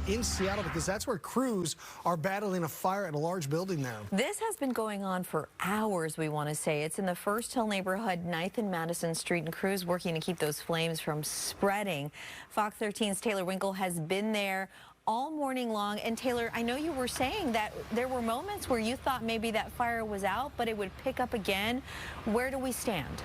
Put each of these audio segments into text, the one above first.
in Seattle because that's where crews are battling a fire at a large building there. This has been going on for hours, we want to say. It's in the First Hill neighborhood, 9th and Madison Street, and crews working to keep those flames from spreading. Fox 13's Taylor Winkle has been there all morning long. And Taylor, I know you were saying that there were moments where you thought maybe that fire was out, but it would pick up again. Where do we stand?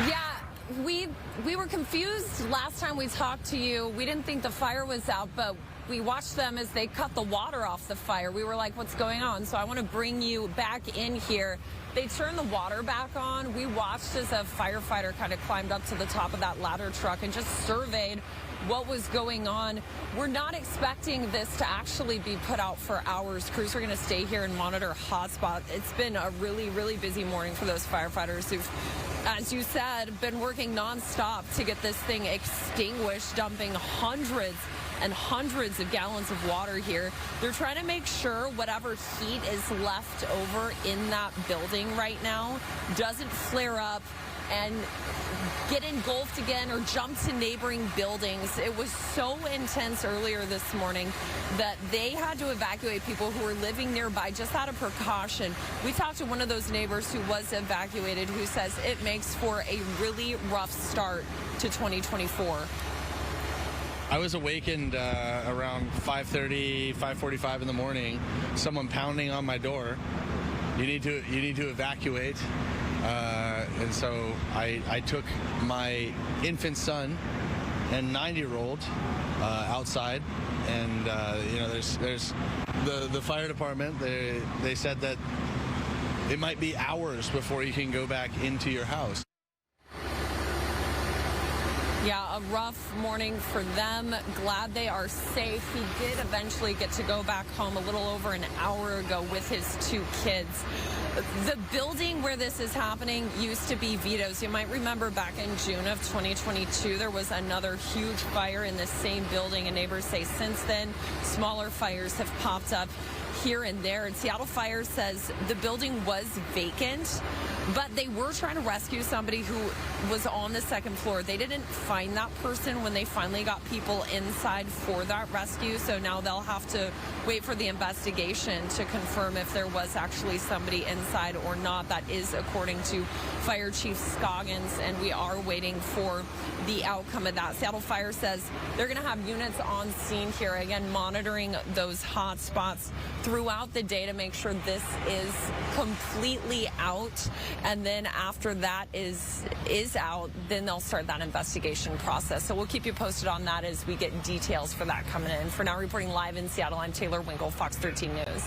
Yeah, we were confused last time we talked to you. We didn't think the fire was out, but we watched them as they cut the water off the fire. We were like, what's going on? So I want to bring you back in here. They turned the water back on. We watched as a firefighter kind of climbed up to the top of that ladder truck and just surveyed what was going on. We're not expecting this to actually be put out for hours. Crews are going to stay here and monitor hotspots. It's been a really, really busy morning for those firefighters who've, as you said, been working nonstop to get this thing extinguished, dumping hundreds and hundreds of gallons of water here. They're trying to make sure whatever heat is left over in that building right now doesn't flare up and get engulfed again or jump to neighboring buildings. It was so intense earlier this morning that they had to evacuate people who were living nearby just out of precaution. We talked to one of those neighbors who was evacuated who says it makes for a really rough start to 2024. I was awakened around 5:30, 5:45 in the morning. Someone pounding on my door. You need to evacuate. And so I took my infant son and 9-year-old outside, and you know, there's the fire department. They said that it might be hours before you can go back into your house. Yeah, a rough morning for them. Glad they are safe. He did eventually get to go back home a little over an hour ago with his 2 kids. The building where this is happening used to be Vito's. You might remember back in June of 2022, there was another huge fire in the same building, and neighbors say since then, smaller fires have popped up here and there. And Seattle Fire says the building was vacant, but they were trying to rescue somebody who was on the 2nd floor. They didn't find that person when they finally got people inside for that rescue, so now they'll have to wait for the investigation to confirm if there was actually somebody inside or not. That is according to Fire Chief Scoggins, and we are waiting for the outcome of that. Seattle Fire says they're going to have units on scene here, again, monitoring those hot spots throughout the day to make sure this is completely out. And then after that is out, then they'll start that investigation process. So we'll keep you posted on that as we get details for that coming in. For now, reporting live in Seattle, I'm Taylor Winkle, Fox 13 News.